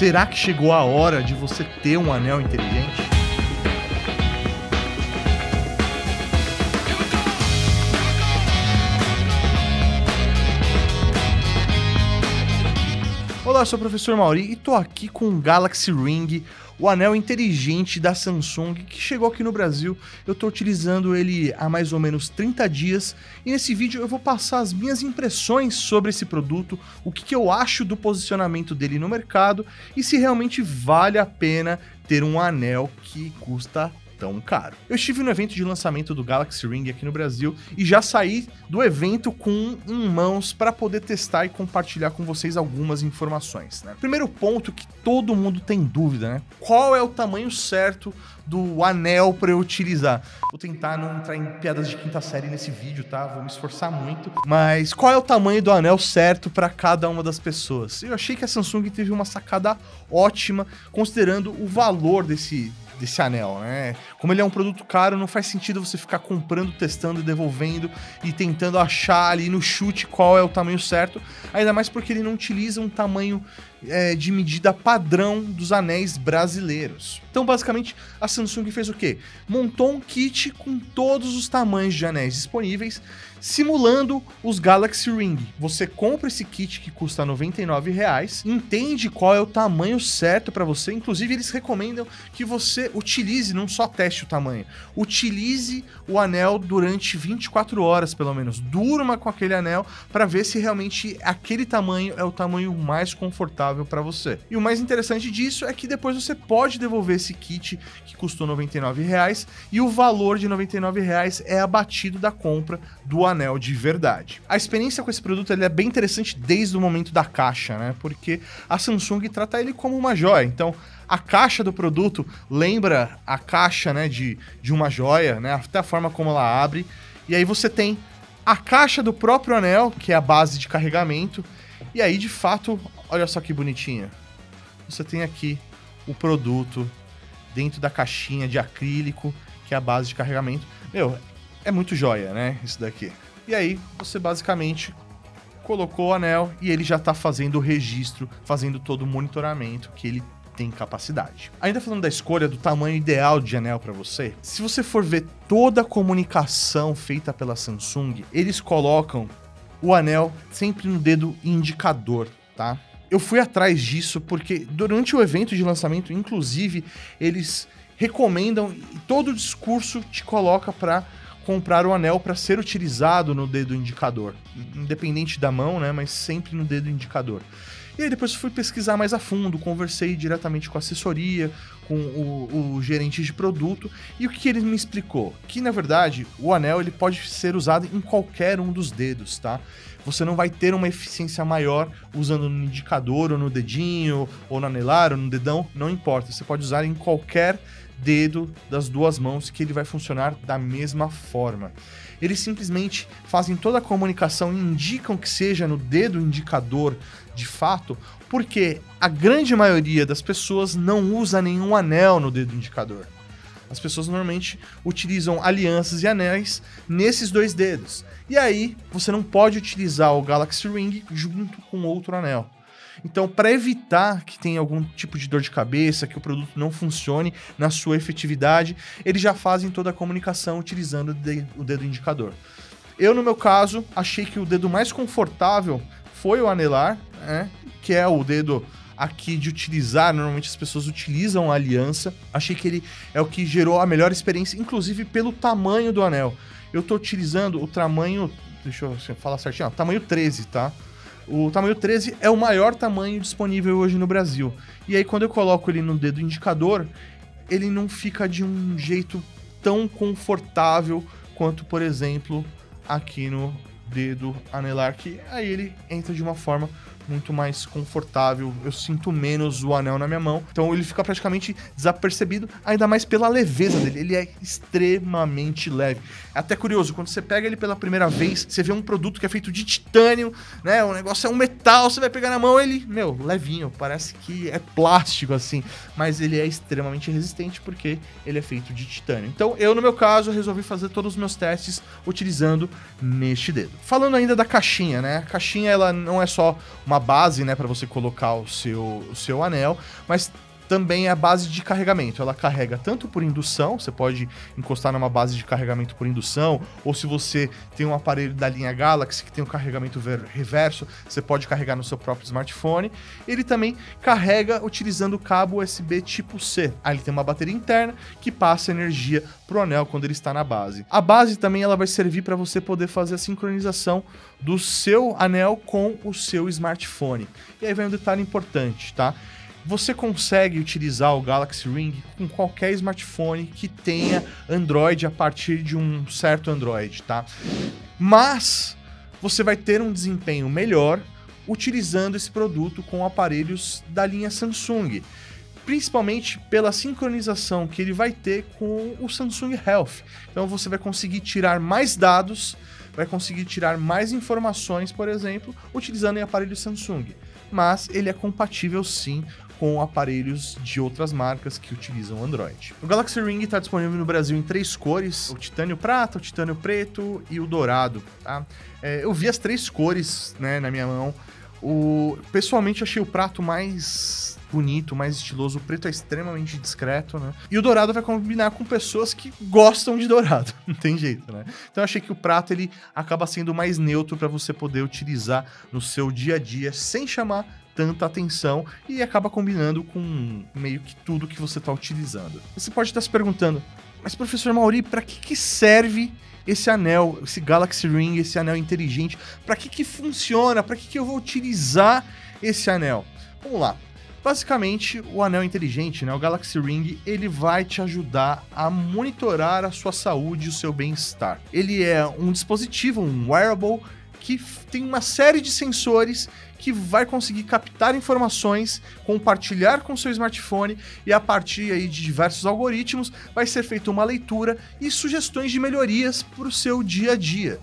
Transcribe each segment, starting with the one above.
Será que chegou a hora de você ter um anel inteligente? Olá, eu sou o professor Mauri e tô aqui com o Galaxy Ring, o anel inteligente da Samsung que chegou aqui no Brasil. Eu tô utilizando ele há mais ou menos 30 dias e nesse vídeo eu vou passar as minhas impressões sobre esse produto, o que eu acho do posicionamento dele no mercado e se realmente vale a pena ter um anel que custa tão caro. Eu estive no evento de lançamento do Galaxy Ring aqui no Brasil e já saí do evento com em mãos para poder testar e compartilhar com vocês algumas informações, né? Primeiro ponto que todo mundo tem dúvida, né? Qual é o tamanho certo do anel para eu utilizar? Vou tentar não entrar em piadas de quinta série nesse vídeo, tá? Vou me esforçar muito. Mas qual é o tamanho do anel certo para cada uma das pessoas? Eu achei que a Samsung teve uma sacada ótima, considerando o valor desse anel, né? Como ele é um produto caro, não faz sentido você ficar comprando, testando, devolvendo e tentando achar ali no chute qual é o tamanho certo, ainda mais porque ele não utiliza um tamanho de medida padrão dos anéis brasileiros. Então, basicamente, a Samsung fez o quê? Montou um kit com todos os tamanhos de anéis disponíveis, simulando os Galaxy Ring. Você compra esse kit que custa R$ 99,00, entende qual é o tamanho certo para você, inclusive eles recomendam que você utilize, não só teste o tamanho, utilize o anel durante 24 horas, pelo menos. Durma com aquele anel para ver se realmente aquele tamanho é o tamanho mais confortável para você. E o mais interessante disso é que depois você pode devolver esse kit que custou R$ 99,00 e o valor de R$ 99,00 é abatido da compra do anel de verdade. A experiência com esse produto é bem interessante desde o momento da caixa, né? Porque a Samsung trata ele como uma joia. Então, a caixa do produto lembra a caixa, né, de uma joia, né? Até a forma como ela abre. E aí você tem a caixa do próprio anel, que é a base de carregamento. E aí, de fato, olha só que bonitinho. Você tem aqui o produto dentro da caixinha de acrílico, que é a base de carregamento. Meu, é muito joia, né? Isso daqui. E aí, você basicamente colocou o anel e ele já tá fazendo o registro, fazendo todo o monitoramento que ele tem capacidade. Ainda falando da escolha do tamanho ideal de anel para você, se você for ver toda a comunicação feita pela Samsung, eles colocam o anel sempre no dedo indicador, tá? Eu fui atrás disso porque durante o evento de lançamento, inclusive, eles recomendam e todo o discurso te coloca para comprar o anel para ser utilizado no dedo indicador, independente da mão, né, mas sempre no dedo indicador. E aí depois fui pesquisar mais a fundo, conversei diretamente com a assessoria, com o gerente de produto, e o que ele me explicou? Que, na verdade, o anel ele pode ser usado em qualquer um dos dedos, tá? Você não vai ter uma eficiência maior usando no indicador, ou no dedinho, ou no anelar, ou no dedão, não importa. Você pode usar em qualquer dedo das duas mãos que ele vai funcionar da mesma forma. Eles simplesmente fazem toda a comunicação e indicam que seja no dedo indicador de fato, porque a grande maioria das pessoas não usa nenhum anel no dedo indicador. As pessoas normalmente utilizam alianças e anéis nesses dois dedos. E aí, você não pode utilizar o Galaxy Ring junto com outro anel. Então, para evitar que tenha algum tipo de dor de cabeça, que o produto não funcione na sua efetividade, eles já fazem toda a comunicação utilizando o dedo indicador. Eu, no meu caso, achei que o dedo mais confortável foi o anelar, né, que é o dedo aqui de utilizar. Normalmente as pessoas utilizam a aliança. Achei que ele é o que gerou a melhor experiência, inclusive pelo tamanho do anel. Eu tô utilizando o tamanho, deixa eu falar certinho, ó, tamanho 13, tá? O tamanho 13 é o maior tamanho disponível hoje no Brasil. E aí quando eu coloco ele no dedo indicador, ele não fica de um jeito tão confortável quanto, por exemplo, aqui no dedo anelar, que aí ele entra de uma forma muito mais confortável, eu sinto menos o anel na minha mão, então ele fica praticamente desapercebido, ainda mais pela leveza dele, ele é extremamente leve. É até curioso, quando você pega ele pela primeira vez, você vê um produto que é feito de titânio, né, o negócio é um metal, você vai pegar na mão, ele, meu, levinho, parece que é plástico assim, mas ele é extremamente resistente porque ele é feito de titânio. Então eu, no meu caso, resolvi fazer todos os meus testes utilizando neste dedo. Falando ainda da caixinha, né, a caixinha ela não é só uma uma base, né, para você colocar o seu anel, mas também é a base de carregamento. Ela carrega tanto por indução, você pode encostar numa base de carregamento por indução, ou se você tem um aparelho da linha Galaxy que tem um carregamento reverso, você pode carregar no seu próprio smartphone. Ele também carrega utilizando o cabo USB tipo C. Aí ele tem uma bateria interna que passa energia pro anel quando ele está na base. A base também ela vai servir para você poder fazer a sincronização do seu anel com o seu smartphone. E aí vem um detalhe importante, tá? Você consegue utilizar o Galaxy Ring com qualquer smartphone que tenha Android a partir de um certo Android, tá? Mas você vai ter um desempenho melhor utilizando esse produto com aparelhos da linha Samsung, principalmente pela sincronização que ele vai ter com o Samsung Health. Então você vai conseguir tirar mais dados, vai conseguir tirar mais informações, por exemplo, utilizando em aparelhos Samsung. Mas ele é compatível sim com aparelhos de outras marcas que utilizam Android. O Galaxy Ring está disponível no Brasil em 3 cores, o titânio prata, o titânio preto e o dourado, tá? Eu vi as 3 cores, né, na minha mão. Pessoalmente achei o prato mais bonito, mais estiloso. O preto é extremamente discreto, né? E o dourado vai combinar com pessoas que gostam de dourado. Não tem jeito, né? Então eu achei que o prato ele acaba sendo mais neutro para você poder utilizar no seu dia a dia sem chamar tanta atenção e acaba combinando com meio que tudo que você está utilizando. Você pode estar se perguntando, mas professor Mauri, para que serve esse anel, esse Galaxy Ring, esse anel inteligente? Para que funciona? Para que eu vou utilizar esse anel? Vamos lá. Basicamente, o anel inteligente, né, o Galaxy Ring, ele vai te ajudar a monitorar a sua saúde e o seu bem-estar. Ele é um dispositivo, um wearable, que tem uma série de sensores que vai conseguir captar informações, compartilhar com o seu smartphone e a partir aí de diversos algoritmos vai ser feita uma leitura e sugestões de melhorias para o seu dia a dia.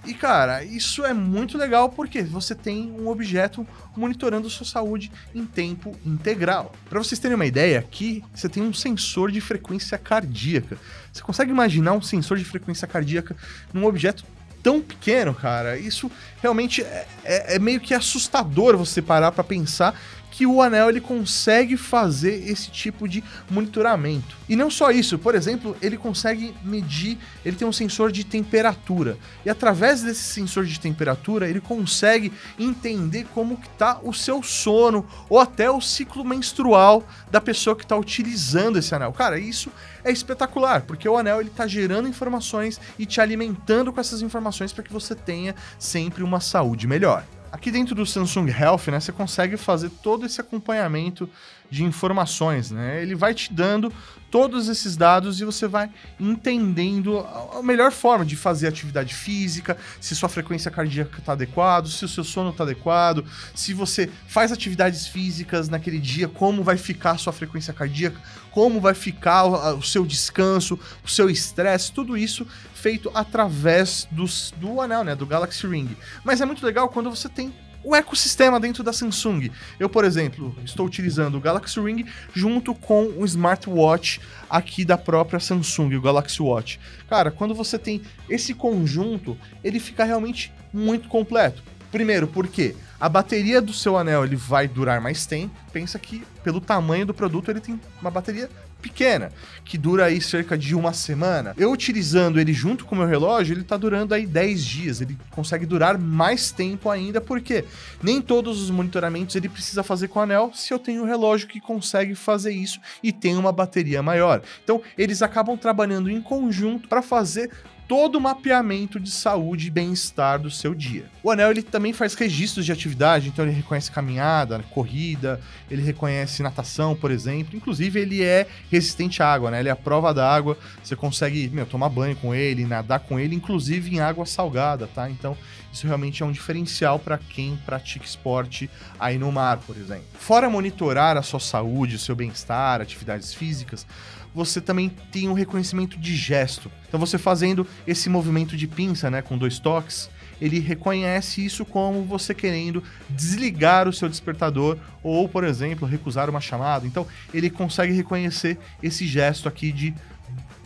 E cara, isso é muito legal porque você tem um objeto monitorando sua saúde em tempo integral. Para vocês terem uma ideia, aqui você tem um sensor de frequência cardíaca. Você consegue imaginar um sensor de frequência cardíaca num objeto tão pequeno, cara? Isso realmente é meio que assustador você parar para pensar que o anel ele consegue fazer esse tipo de monitoramento. E não só isso, por exemplo, ele consegue medir, ele tem um sensor de temperatura. E através desse sensor de temperatura, ele consegue entender como que tá o seu sono ou até o ciclo menstrual da pessoa que está utilizando esse anel. Cara, isso é espetacular, porque o anel ele tá gerando informações e te alimentando com essas informações para que você tenha sempre uma saúde melhor. Aqui dentro do Samsung Health, né, você consegue fazer todo esse acompanhamento de informações, né? Ele vai te dando todos esses dados e você vai entendendo a melhor forma de fazer atividade física, se sua frequência cardíaca está adequada, se o seu sono está adequado, se você faz atividades físicas naquele dia, como vai ficar a sua frequência cardíaca, como vai ficar o seu descanso, o seu estresse, tudo isso feito através do anel, né, do Galaxy Ring. Mas é muito legal quando você tem o ecossistema dentro da Samsung. Eu, por exemplo, estou utilizando o Galaxy Ring junto com o smartwatch aqui da própria Samsung, o Galaxy Watch. Cara, quando você tem esse conjunto, ele fica realmente muito completo. Primeiro, porque a bateria do seu anel ele vai durar mais tempo. Pensa que pelo tamanho do produto ele tem uma bateria pequena, que dura aí cerca de 1 semana. Eu utilizando ele junto com o meu relógio, ele tá durando aí 10 dias. Ele consegue durar mais tempo ainda, porque nem todos os monitoramentos ele precisa fazer com o anel, se eu tenho um relógio que consegue fazer isso e tem uma bateria maior. Então, eles acabam trabalhando em conjunto para fazer todo o mapeamento de saúde e bem-estar do seu dia. O anel ele também faz registros de atividade, então ele reconhece caminhada, corrida, ele reconhece natação, por exemplo. Inclusive ele é resistente à água, né? Ele é a prova da água, você consegue tomar banho com ele, nadar com ele, inclusive em água salgada, tá? Então isso realmente é um diferencial para quem pratica esporte aí no mar, por exemplo. Fora monitorar a sua saúde, o seu bem-estar, atividades físicas, você também tem um reconhecimento de gesto. Então você fazendo esse movimento de pinça, né, com 2 toques, ele reconhece isso como você querendo desligar o seu despertador ou, por exemplo, recusar uma chamada. Então ele consegue reconhecer esse gesto aqui de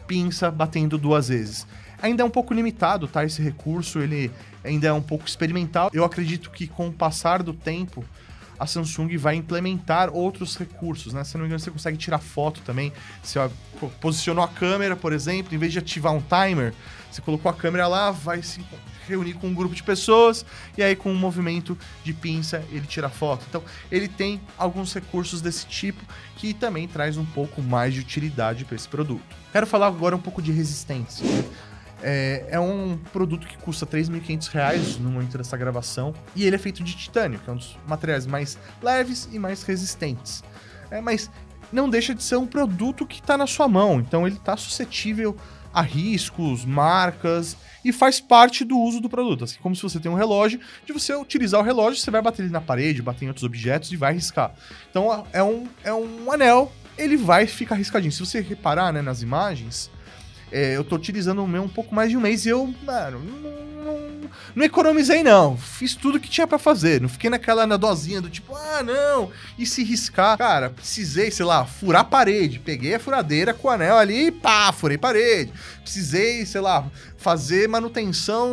pinça batendo 2 vezes. Ainda é um pouco limitado, tá? Esse recurso, ele ainda é um pouco experimental. Eu acredito que com o passar do tempo, a Samsung vai implementar outros recursos, né? Se não me engano, você consegue tirar foto também. Você posicionou a câmera, por exemplo, em vez de ativar um timer, você colocou a câmera lá, vai se reunir com um grupo de pessoas, e aí com um movimento de pinça ele tira foto. Então, ele tem alguns recursos desse tipo que também traz um pouco mais de utilidade para esse produto. Quero falar agora um pouco de resistência. É um produto que custa R$ 3.500 no momento dessa gravação, e ele é feito de titânio, que é um dos materiais mais leves e mais resistentes. Mas não deixa de ser um produto que está na sua mão, então ele está suscetível a riscos, marcas, e faz parte do uso do produto. Assim como se você tem um relógio, de você utilizar o relógio, você vai bater ele na parede, bater em outros objetos e vai riscar. Então é um anel, ele vai ficar riscadinho. Se você reparar, né, nas imagens, eu tô utilizando o meu um pouco mais de um mês e eu, mano, não economizei não. Fiz tudo que tinha pra fazer. Não fiquei na dosinha do tipo, não, e se riscar? Cara, precisei, sei lá, furar a parede. Peguei a furadeira com o anel ali e pá, furei parede. Precisei, sei lá, fazer manutenção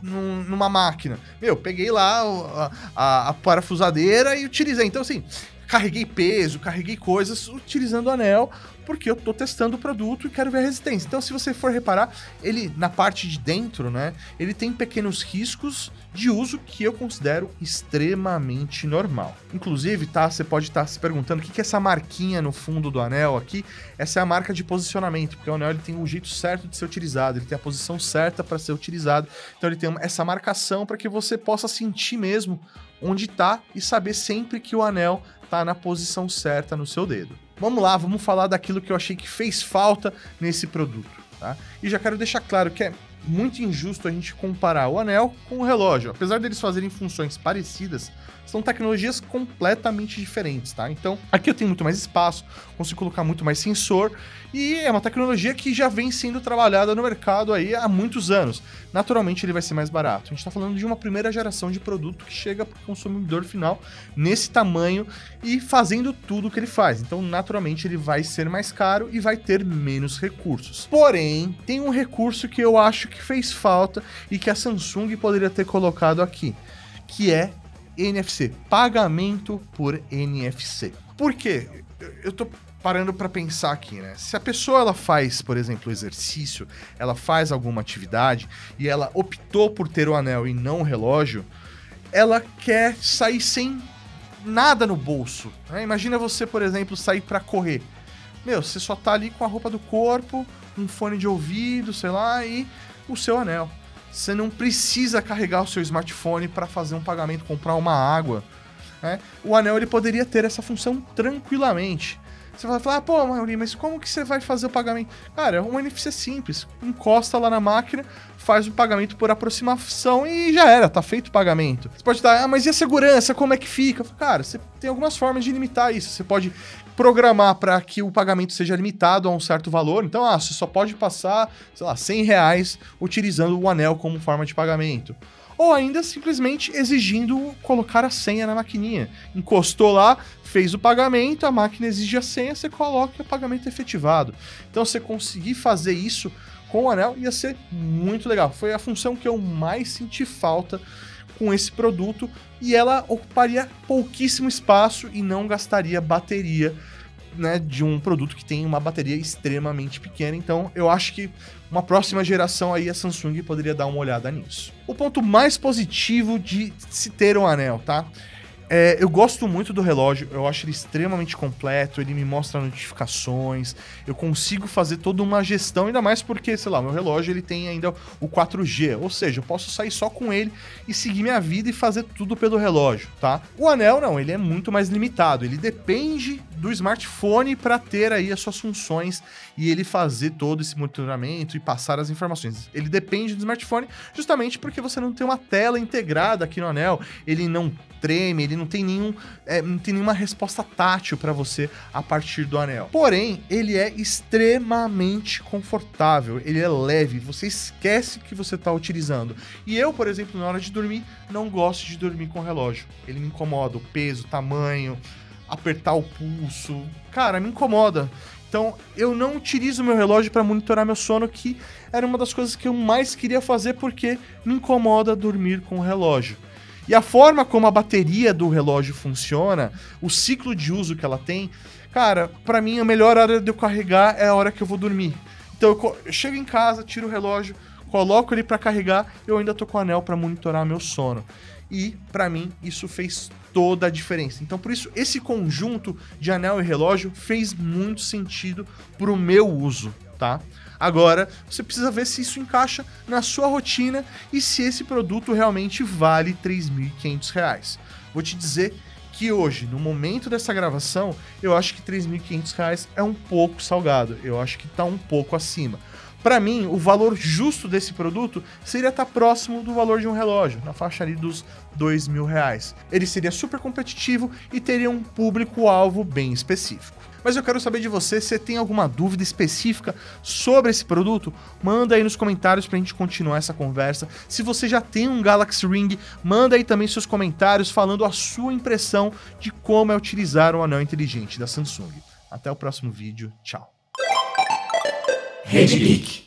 numa máquina. Peguei lá a parafusadeira e utilizei. Então, assim, carreguei peso, carreguei coisas utilizando o anel, porque eu tô testando o produto e quero ver a resistência. Então, se você for reparar, ele, na parte de dentro, né, ele tem pequenos riscos de uso que eu considero extremamente normal. Inclusive, tá, você pode estar se perguntando o que é essa marquinha no fundo do anel aqui. Essa é a marca de posicionamento, porque o anel ele tem o jeito certo de ser utilizado, ele tem a posição certa para ser utilizado. Então, ele tem essa marcação para que você possa sentir mesmo onde tá e saber sempre que o anel tá na posição certa no seu dedo. Vamos lá, vamos falar daquilo que eu achei que fez falta nesse produto, tá? E já quero deixar claro que é muito injusto a gente comparar o anel com o relógio. Apesar deles fazerem funções parecidas, são tecnologias completamente diferentes, tá? Então, aqui eu tenho muito mais espaço, consigo colocar muito mais sensor, e é uma tecnologia que já vem sendo trabalhada no mercado aí há muitos anos. Naturalmente, ele vai ser mais barato. A gente está falando de uma primeira geração de produto que chega para o consumidor final nesse tamanho e fazendo tudo o que ele faz. Então, naturalmente, ele vai ser mais caro e vai ter menos recursos. Porém, tem um recurso que eu acho que fez falta e que a Samsung poderia ter colocado aqui, que é NFC, pagamento por NFC. Por quê? Eu tô parando para pensar aqui, né? Se a pessoa ela faz, por exemplo, exercício, ela faz alguma atividade e ela optou por ter o anel e não o relógio, ela quer sair sem nada no bolso, né? Imagina você, por exemplo, sair para correr. Você só tá ali com a roupa do corpo, um fone de ouvido, sei lá, e o seu anel. Você não precisa carregar o seu smartphone para fazer um pagamento, comprar uma água, né? O anel ele poderia ter essa função tranquilamente. Você vai falar, pô, Mauri, mas como que você vai fazer o pagamento? Cara, é um NFC simples. Encosta lá na máquina, faz o pagamento por aproximação e já era, tá feito o pagamento. Você pode estar, mas e a segurança, como é que fica? Cara, você tem algumas formas de limitar isso. Você pode programar para que o pagamento seja limitado a um certo valor. Então, você só pode passar, sei lá, R$100 utilizando o anel como forma de pagamento. Ou ainda simplesmente exigindo colocar a senha na maquininha. Encostou lá, fez o pagamento, a máquina exige a senha, você coloca o pagamento efetivado. Então, você conseguir fazer isso com o anel ia ser muito legal. Foi a função que eu mais senti falta com esse produto e ela ocuparia pouquíssimo espaço e não gastaria bateria, né, de um produto que tem uma bateria extremamente pequena. Então eu acho que uma próxima geração aí a Samsung poderia dar uma olhada nisso. O ponto mais positivo de se ter um anel, tá? Eu gosto muito do relógio, eu acho ele extremamente completo, ele me mostra notificações, eu consigo fazer toda uma gestão, ainda mais porque, sei lá, meu relógio ele tem ainda o 4G, ou seja, eu posso sair só com ele e seguir minha vida e fazer tudo pelo relógio, tá? O anel não, ele é muito mais limitado, ele depende do smartphone para ter aí as suas funções e ele fazer todo esse monitoramento e passar as informações. Ele depende do smartphone justamente porque você não tem uma tela integrada aqui no anel, ele não treme, ele não tem nenhuma resposta tátil para você a partir do anel. Porém, ele é extremamente confortável, ele é leve, você esquece que você está utilizando. E eu, por exemplo, na hora de dormir, não gosto de dormir com relógio. Ele me incomoda, o peso, o tamanho, apertar o pulso. Cara, me incomoda. Então, eu não utilizo o meu relógio para monitorar meu sono, que era uma das coisas que eu mais queria fazer, porque me incomoda dormir com o relógio. E a forma como a bateria do relógio funciona, o ciclo de uso que ela tem, cara, pra mim a melhor hora de eu carregar é a hora que eu vou dormir. Então eu chego em casa, tiro o relógio, coloco ele pra carregar, eu ainda tô com o anel pra monitorar meu sono. E pra mim isso fez toda a diferença. Então por isso esse conjunto de anel e relógio fez muito sentido pro meu uso, tá? Agora, você precisa ver se isso encaixa na sua rotina e se esse produto realmente vale R$ 3.500. Vou te dizer que hoje, no momento dessa gravação, eu acho que R$ 3.500 é um pouco salgado. Eu acho que tá um pouco acima. Para mim, o valor justo desse produto seria estar próximo do valor de um relógio, na faixa ali dos R$2.000. Ele seria super competitivo e teria um público-alvo bem específico. Mas eu quero saber de você, se você tem alguma dúvida específica sobre esse produto, manda aí nos comentários pra gente continuar essa conversa. Se você já tem um Galaxy Ring, manda aí também seus comentários falando a sua impressão de como é utilizar o anel inteligente da Samsung. Até o próximo vídeo, tchau. Rede Geek.